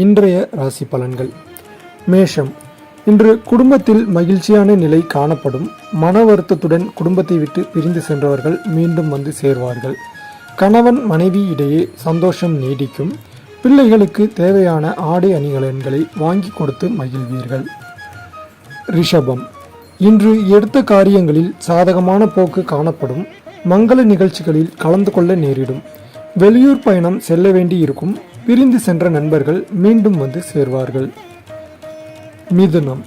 இன்றைய ராசி பலன்கள். மேஷம். இன்று குடும்பத்தில் மகிழ்ச்சியான நிலை காணப்படும். மன வருத்தத்துடன் குடும்பத்தை விட்டு பிரிந்து சென்றவர்கள் மீண்டும் வந்து சேர்வார்கள். கணவன் மனைவி இடையே சந்தோஷம் நீடிக்கும். பிள்ளைகளுக்கு தேவையான ஆடை அணிகலன்களை வாங்கி கொடுத்து மகிழ்வீர்கள். ரிஷபம். இன்று எடுத்த காரியங்களில் சாதகமான போக்கு காணப்படும். மங்கள நிகழ்ச்சிகளில் கலந்து கொள்ள நேரிடும். வெளியூர் பயணம் செல்ல வேண்டி இருக்கும். பிரிந்து சென்ற நண்பர்கள் மீண்டும் வந்து சேர்வார்கள். மிதுனம்.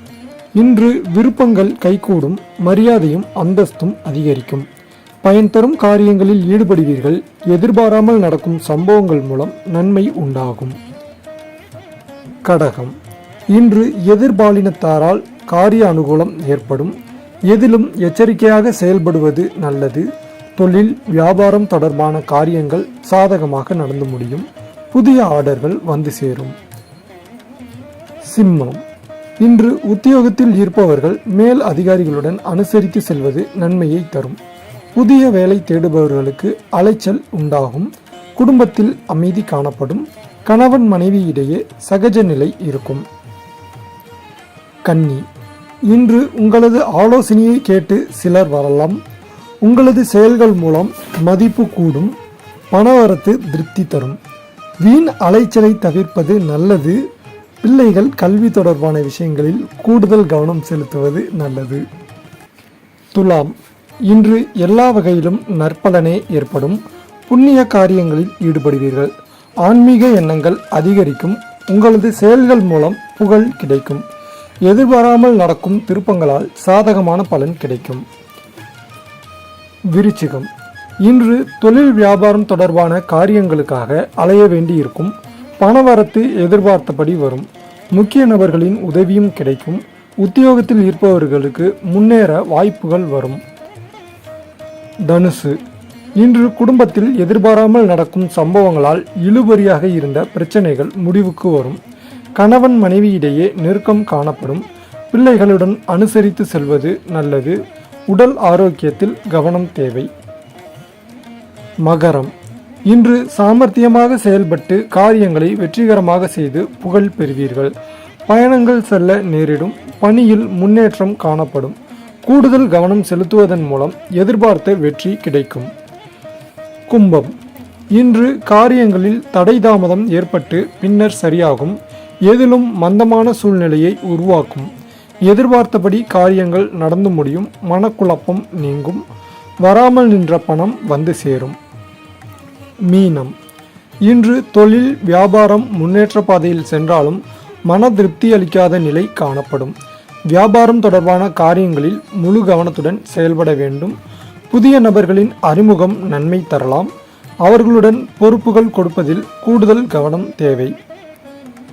இன்று விருப்பங்கள் கைகூடும். மரியாதையும் அந்தஸ்தும் அதிகரிக்கும். பயன் தரும் காரியங்களில் ஈடுபடுவீர்கள். எதிர்பாராமல் நடக்கும் சம்பவங்கள் மூலம் நன்மை உண்டாகும். கடகம். இன்று எதிர்பாலினத்தாரால் காரிய அனுகூலம் ஏற்படும். எதிலும் எச்சரிக்கையாக செயல்படுவது நல்லது. தொழில் வியாபாரம் தொடர்பான காரியங்கள் சாதகமாக நடந்து முடியும். புதிய ஆர்டர்கள் வந்து சேரும். சிம்மம். இன்று உத்தியோகத்தில் இருப்பவர்கள் மேல் அதிகாரிகளுடன் அனுசரித்து செல்வது நன்மையை தரும். புதிய வேலை தேடுபவர்களுக்கு அலைச்சல் உண்டாகும். குடும்பத்தில் அமைதி காணப்படும். கணவன் மனைவி இடையே சகஜ நிலை இருக்கும். கன்னி. இன்று உங்களது ஆலோசனையை கேட்டு சிலர் வரலாம். உங்களது செயல்கள் மூலம் மதிப்பு கூடும். பணவரத்து திருப்தி தரும். வீண் அலைச்சலை தவிர்ப்பது நல்லது. பிள்ளைகள் கல்வி தொடர்பான விஷயங்களில் கூடுதல் கவனம் செலுத்துவது நல்லது. துலாம். இன்று எல்லா வகையிலும் நற்பலனே ஏற்படும். புண்ணிய காரியங்களில் ஈடுபடுவீர்கள். ஆன்மீக எண்ணங்கள் அதிகரிக்கும். உங்களது செயல்கள் மூலம் புகழ் கிடைக்கும். எதிர்பாராமல் நடக்கும் திருப்பங்களால் சாதகமான பலன் கிடைக்கும். விருச்சிகம். இன்று தொழில் வியாபாரம் தொடர்பான காரியங்களுக்காக அலைய வேண்டி இருக்கும். பணவரத்து எதிர்பார்த்தபடி வரும். முக்கிய நபர்களின் உதவியும் கிடைக்கும். உத்தியோகத்தில் இருப்பவர்களுக்கு முன்னேற வாய்ப்புகள் வரும். தனுசு. இன்று குடும்பத்தில் எதிர்பாராமல் நடக்கும் சம்பவங்களால் இழுபறியாக இருந்த பிரச்சனைகள் முடிவுக்கு வரும். கணவன் மனைவியிடையே நெருக்கம் காணப்படும். பிள்ளைகளுடன் அனுசரித்து செல்வது நல்லது. உடல் ஆரோக்கியத்தில் கவனம் தேவை. மகரம். இன்று சாமர்த்தியமாக செயல்பட்டு காரியங்களை வெற்றிகரமாக செய்து புகழ் பெறுவீர்கள். பயணங்கள் செல்ல நேரிடும். பணியில் முன்னேற்றம் காணப்படும். கூடுதல் கவனம் செலுத்துவதன் மூலம் எதிர்பார்த்த வெற்றி கிடைக்கும். கும்பம். இன்று காரியங்களில் தடை தாமதம் ஏற்பட்டு பின்னர் சரியாகும். எதிலும் மந்தமான சூழ்நிலையை உருவாக்கும். எதிர்பார்த்தபடி காரியங்கள் நடந்து முடியும். மனக்குழப்பம் நீங்கும். வராமல் நின்ற பணம் வந்து சேரும். மீனம். இன்று தொழில் வியாபாரம் முன்னேற்ற பாதையில் சென்றாலும் மன திருப்தி அளிக்காத நிலை காணப்படும். வியாபாரம் தொடர்பான காரியங்களில் முழு கவனத்துடன் செயல்பட வேண்டும். புதிய நபர்களின் அறிமுகம் நன்மை தரலாம். அவர்களுடன் பொறுப்புகள் கொடுப்பதில் கூடுதல் கவனம் தேவை.